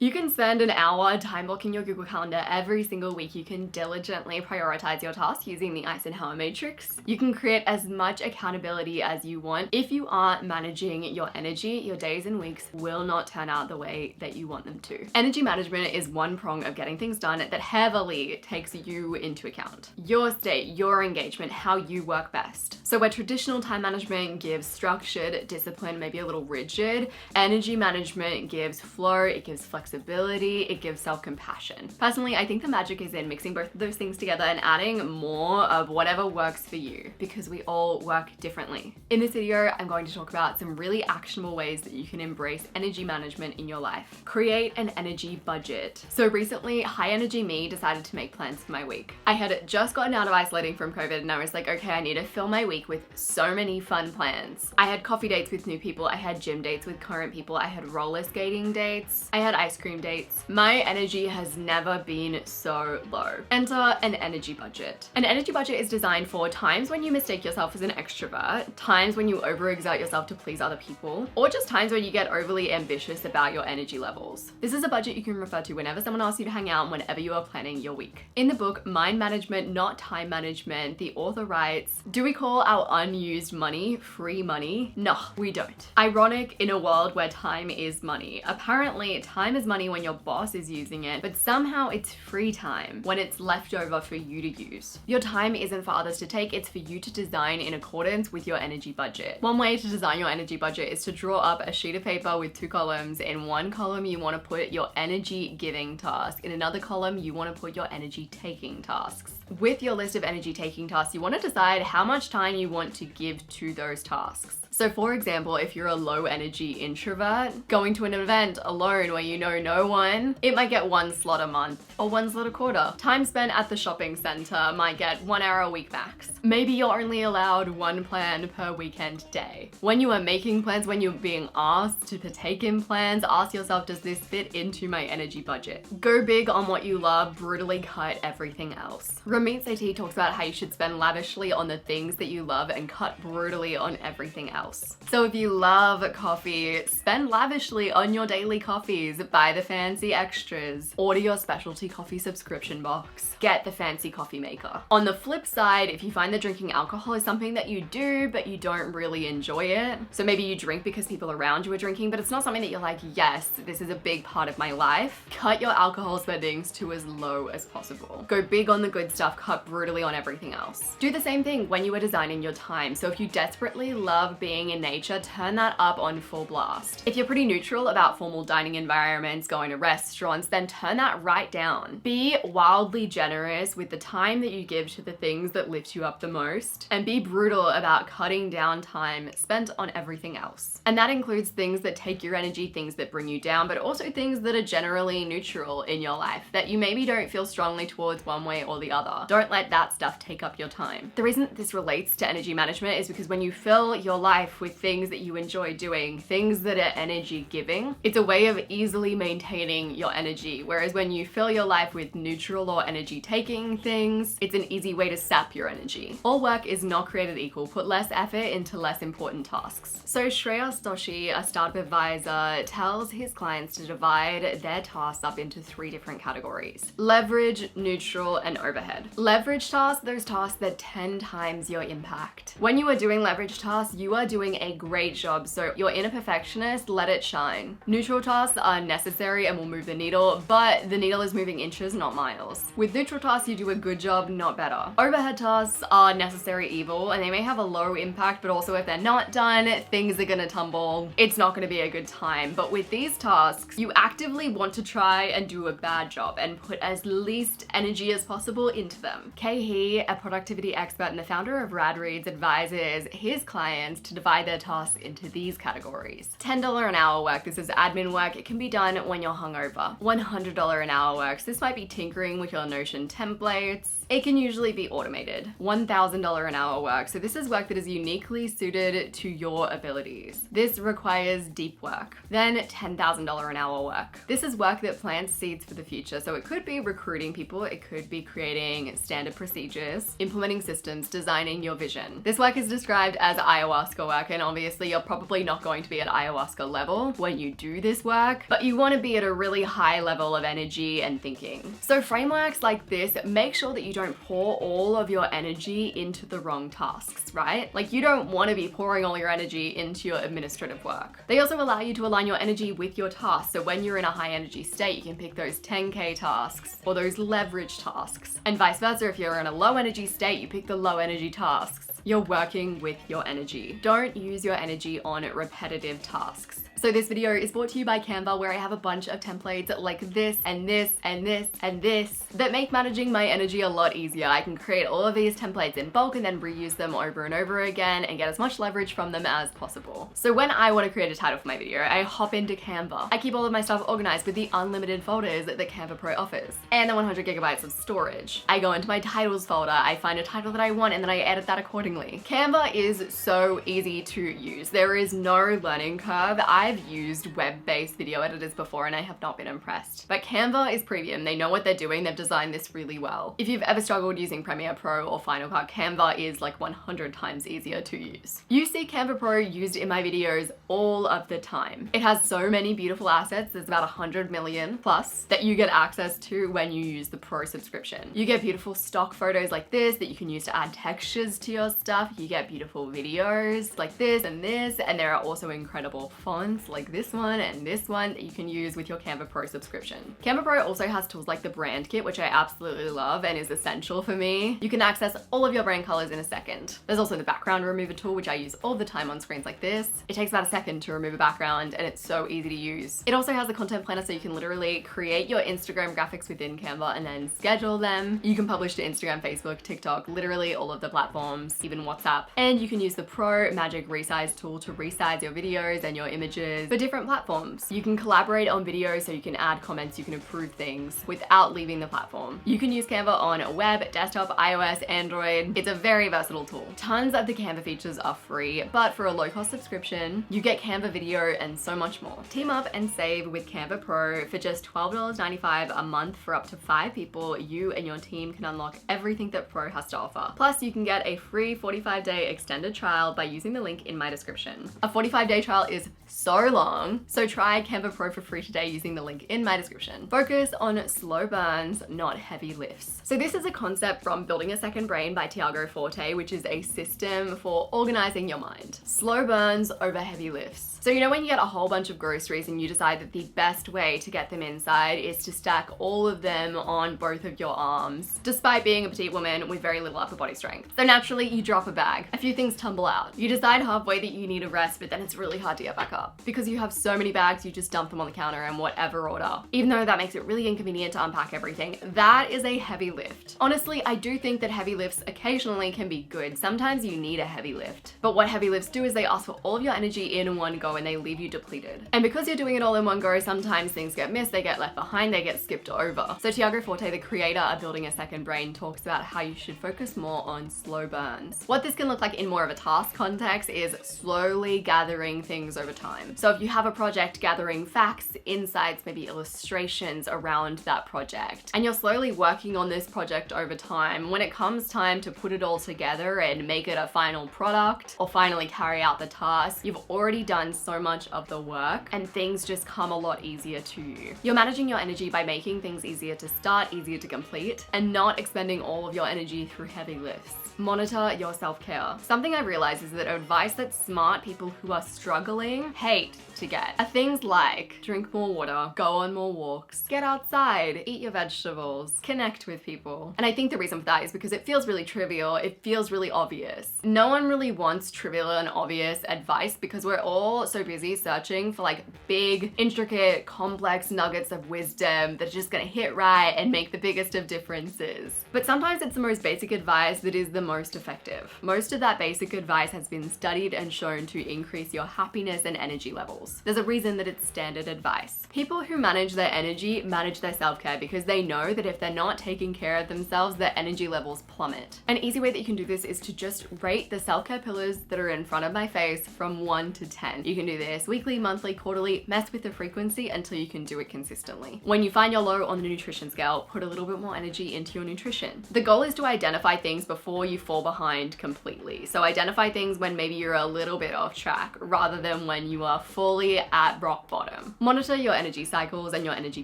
You can spend an hour time blocking your Google Calendar every single week. You can diligently prioritize your tasks using the Eisenhower matrix. You can create as much accountability as you want. If you aren't managing your energy, your days and weeks will not turn out the way that you want them to. Energy management is one prong of getting things done that heavily takes you into account. Your state, your engagement, how you work best. So where traditional time management gives structured, discipline, maybe a little rigid, energy management gives flow, it gives flexibility, it gives self-compassion. Personally, I think the magic is in mixing both of those things together and adding more of whatever works for you, because we all work differently. In this video, I'm going to talk about some really actionable ways that you can embrace energy management in your life. Create an energy budget. So recently, high energy me decided to make plans for my week. I had just gotten out of isolating from COVID and I was like, okay, I need to fill my week with so many fun plans. I had coffee dates with new people, I had gym dates with current people, I had roller skating dates, I had ice cream dates. My energy has never been so low. Enter an energy budget. An energy budget is designed for times when you mistake yourself as an extrovert, times when you overexert yourself to please other people, or just times when you get overly ambitious about your energy levels. This is a budget you can refer to whenever someone asks you to hang out and whenever you are planning your week. In the book, Mind Management, Not Time Management, the author writes, do we call our unused money free money? No, we don't. Ironic in a world where time is money. Apparently, time is money when your boss is using it, but somehow it's free time when it's left over for you to use. Your time isn't for others to take, it's for you to design in accordance with your energy budget. One way to design your energy budget is to draw up a sheet of paper with 2 columns. In one column, you want to put your energy giving task. In another column, you want to put your energy taking tasks. With your list of energy taking tasks, you want to decide how much time you want to give to those tasks. So for example, if you're a low energy introvert, going to an event alone where you know no one, it might get 1 slot a month or 1 slot a quarter. Time spent at the shopping center might get 1 hour a week max. Maybe you're only allowed 1 plan per weekend day. When you are making plans, when you're being asked to partake in plans, ask yourself, does this fit into my energy budget? Go big on what you love, brutally cut everything else. Ramit Sethi talks about how you should spend lavishly on the things that you love and cut brutally on everything else. So if you love coffee, spend lavishly on your daily coffees, buy the fancy extras, order your specialty coffee subscription box, get the fancy coffee maker. On the flip side, if you find that drinking alcohol is something that you do, but you don't really enjoy it, so maybe you drink because people around you are drinking, but it's not something that you're like, yes, this is a big part of my life, cut your alcohol spendings to as low as possible. Go big on the good stuff, cut brutally on everything else. Do the same thing when you are designing your time. So if you desperately love being in nature, turn that up on full blast. If you're pretty neutral about formal dining environments, going to restaurants, then turn that right down. Be wildly generous with the time that you give to the things that lift you up the most, and be brutal about cutting down time spent on everything else. And that includes things that take your energy, things that bring you down, but also things that are generally neutral in your life, that you maybe don't feel strongly towards one way or the other. Don't let that stuff take up your time. The reason this relates to energy management is because when you fill your life with things that you enjoy doing, things that are energy giving, it's a way of easily maintaining your energy. Whereas when you fill your life with neutral or energy taking things, it's an easy way to sap your energy. All work is not created equal. Put less effort into less important tasks. So Shreyas Doshi, a startup advisor, tells his clients to divide their tasks up into 3 different categories: leverage, neutral, and overhead. Leverage tasks, those tasks that 10 times your impact. When you are doing leverage tasks, you are doing a great job, so your inner perfectionist, let it shine. Neutral tasks are necessary and will move the needle, but the needle is moving inches, not miles. With neutral tasks, you do a good job, not better. Overhead tasks are necessary evil, and they may have a low impact, but also if they're not done, things are gonna tumble. It's not gonna be a good time. But with these tasks, you actively want to try and do a bad job and put as least energy as possible into them. Kay He, a productivity expert and the founder of Rad Reads, advises his clients to divide their tasks into these categories. $10 an hour work, this is admin work. It can be done when you're hungover. $100 an hour works, this might be tinkering with your Notion templates. It can usually be automated. $1,000 an hour work. So this is work that is uniquely suited to your abilities. This requires deep work. Then $10,000 an hour work. This is work that plants seeds for the future. So it could be recruiting people, it could be creating standard procedures, implementing systems, designing your vision. This work is described as ayahuasca work, and obviously you're probably not going to be at ayahuasca level when you do this work, but you want to be at a really high level of energy and thinking. So frameworks like this make sure that you don't pour all of your energy into the wrong tasks, right? Like you don't want to be pouring all your energy into your administrative work. They also allow you to align your energy with your tasks. So when you're in a high energy state, you can pick those 10K tasks or those leverage tasks. And vice versa, if you're in a low energy state, you pick the low energy tasks. You're working with your energy. Don't use your energy on repetitive tasks. So this video is brought to you by Canva, where I have a bunch of templates like this and this and this and this that make managing my energy a lot easier. I can create all of these templates in bulk and then reuse them over and over again and get as much leverage from them as possible. So when I want to create a title for my video, I hop into Canva. I keep all of my stuff organized with the unlimited folders that Canva Pro offers and the 100 gigabytes of storage. I go into my titles folder, I find a title that I want, and then I edit that accordingly. Canva is so easy to use. There is no learning curve. I've used web-based video editors before and I have not been impressed. But Canva is premium. They know what they're doing. They've designed this really well. If you've ever struggled using Premiere Pro or Final Cut, Canva is like 100 times easier to use. You see Canva Pro used in my videos all of the time. It has so many beautiful assets. There's about 100 million plus that you get access to when you use the Pro subscription. You get beautiful stock photos like this that you can use to add textures to your stuff. You get beautiful videos like this, and there are also incredible fonts like this one and this one that you can use with your Canva Pro subscription. Canva Pro also has tools like the brand kit, which I absolutely love and is essential for me. You can access all of your brand colors in a second. There's also the background remover tool, which I use all the time on screens like this. It takes about a second to remove a background and it's so easy to use. It also has a content planner, so you can literally create your Instagram graphics within Canva and then schedule them. You can publish to Instagram, Facebook, TikTok, literally all of the platforms, even WhatsApp. And you can use the Pro Magic Resize tool to resize your videos and your images for different platforms. You can collaborate on videos, so you can add comments, you can approve things without leaving the platform. You can use Canva on web, desktop, iOS, Android. It's a very versatile tool. Tons of the Canva features are free, but for a low-cost subscription, you get Canva video and so much more. Team up and save with Canva Pro. For just $12.95 a month for up to 5 people, you and your team can unlock everything that Pro has to offer. Plus, you can get a free 45-day extended trial by using the link in my description. A 45-day trial is so long, so try Canva Pro for free today using the link in my description. Focus on slow burns, not heavy lifts. So this is a concept from Building a Second Brain by Tiago Forte, which is a system for organizing your mind. Slow burns over heavy lifts. So you know when you get a whole bunch of groceries and you decide that the best way to get them inside is to stack all of them on both of your arms, despite being a petite woman with very little upper body strength. So naturally you drop a bag, a few things tumble out. You decide halfway that you need a rest, but then it's really hard to get back up. Because you have so many bags, you just dump them on the counter in whatever order. Even though that makes it really inconvenient to unpack everything, that is a heavy lift. Honestly, I do think that heavy lifts occasionally can be good. Sometimes you need a heavy lift. But what heavy lifts do is they ask for all of your energy in one go and they leave you depleted. And because you're doing it all in one go, sometimes things get missed, they get left behind, they get skipped over. So Tiago Forte, the creator of Building a Second Brain, talks about how you should focus more on slow burns. What this can look like in more of a task context is slowly gathering things over time. So if you have a project, gathering facts, insights, maybe illustrations around that project, and you're slowly working on this project over time, when it comes time to put it all together and make it a final product or finally carry out the task, you've already done so much of the work and things just come a lot easier to you. You're managing your energy by making things easier to start, easier to complete, and not expending all of your energy through heavy lifts. Monitor your self-care. Something I realized is that advice that smart people who are struggling hate to get are things like drink more water, go on more walks, get outside, eat your vegetables, connect with people. And I think the reason for that is because it feels really trivial, it feels really obvious. No one really wants trivial and obvious advice because we're all so busy searching for like big, intricate, complex nuggets of wisdom that are just gonna hit right and make the biggest of differences. But sometimes it's the most basic advice that is the most effective. Most of that basic advice has been studied and shown to increase your happiness and energy energy levels. There's a reason that it's standard advice. People who manage their energy manage their self-care because they know that if they're not taking care of themselves, their energy levels plummet. An easy way that you can do this is to just rate the self-care pillars that are in front of my face from 1 to 10. You can do this weekly, monthly, quarterly, mess with the frequency until you can do it consistently. When you find you're low on the nutrition scale, put a little bit more energy into your nutrition. The goal is to identify things before you fall behind completely. So identify things when maybe you're a little bit off track rather than when you are fully at rock bottom. Monitor your energy cycles and your energy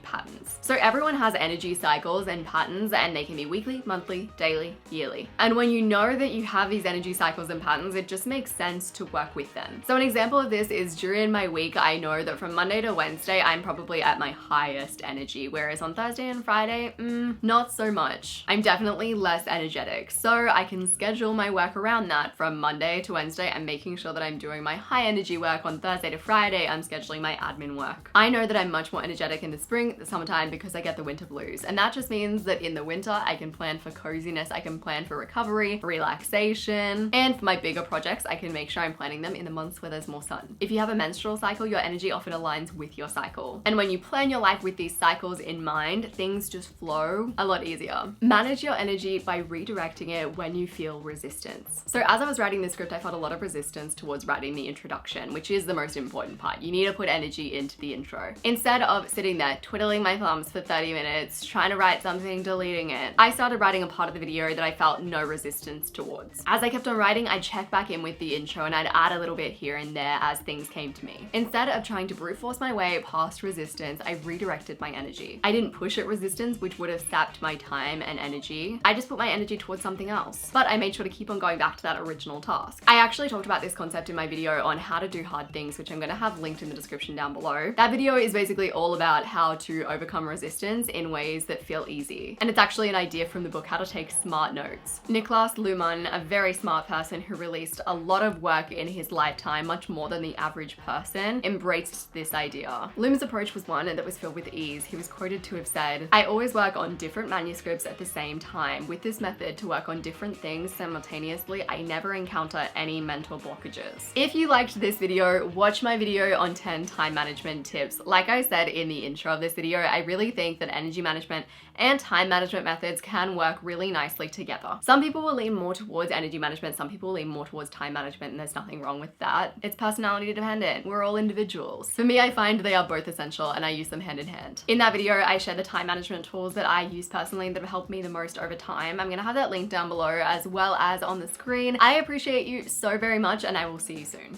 patterns. So everyone has energy cycles and patterns, and they can be weekly, monthly, daily, yearly. And when you know that you have these energy cycles and patterns, it just makes sense to work with them. So an example of this is during my week, I know that from Monday to Wednesday, I'm probably at my highest energy, whereas on Thursday and Friday, not so much. I'm definitely less energetic, so I can schedule my work around that. From Monday to Wednesday, I'm making sure that I'm doing my high energy work. On Thursday to Friday, I'm scheduling my admin work. I know that I'm much more energetic in the spring, the summertime, because I get the winter blues. And that just means that in the winter, I can plan for coziness, I can plan for recovery, relaxation, and for my bigger projects, I can make sure I'm planning them in the months where there's more sun. If you have a menstrual cycle, your energy often aligns with your cycle. And when you plan your life with these cycles in mind, things just flow a lot easier. Manage your energy by redirecting it when you feel resistance. So as I was writing this script, I felt a lot of resistance towards writing the introduction, which is the most important part. You need to put energy into the intro. Instead of sitting there twiddling my thumbs for 30 minutes, trying to write something, deleting it, I started writing a part of the video that I felt no resistance towards. As I kept on writing, I'd check back in with the intro and I'd add a little bit here and there as things came to me. Instead of trying to brute force my way past resistance, I redirected my energy. I didn't push at resistance, which would have sapped my time and energy. I just put my energy towards something else. But I made sure to keep on going back to that original task. I actually talked about this concept in my video on how to do hard things, which I'm going to have linked in the description down below. That video is basically all about how to overcome resistance in ways that feel easy. And it's actually an idea from the book How to Take Smart Notes. Niklas Luhmann, a very smart person who released a lot of work in his lifetime, much more than the average person, embraced this idea. Luhmann's approach was one that was filled with ease. He was quoted to have said, "I always work on different manuscripts at the same time. With this method to work on different things simultaneously, I never encounter any mental blockages." If you liked this video, watch my video on 10 time management tips. Like I said in the intro of this video, I really think that energy management and time management methods can work really nicely together. Some people will lean more towards energy management, some people lean more towards time management, and there's nothing wrong with that. It's personality dependent. We're all individuals. For me, I find they are both essential and I use them hand in hand. In that video, I share the time management tools that I use personally that have helped me the most over time. I'm gonna have that link down below as well as on the screen. I appreciate you so very much and I will see you soon.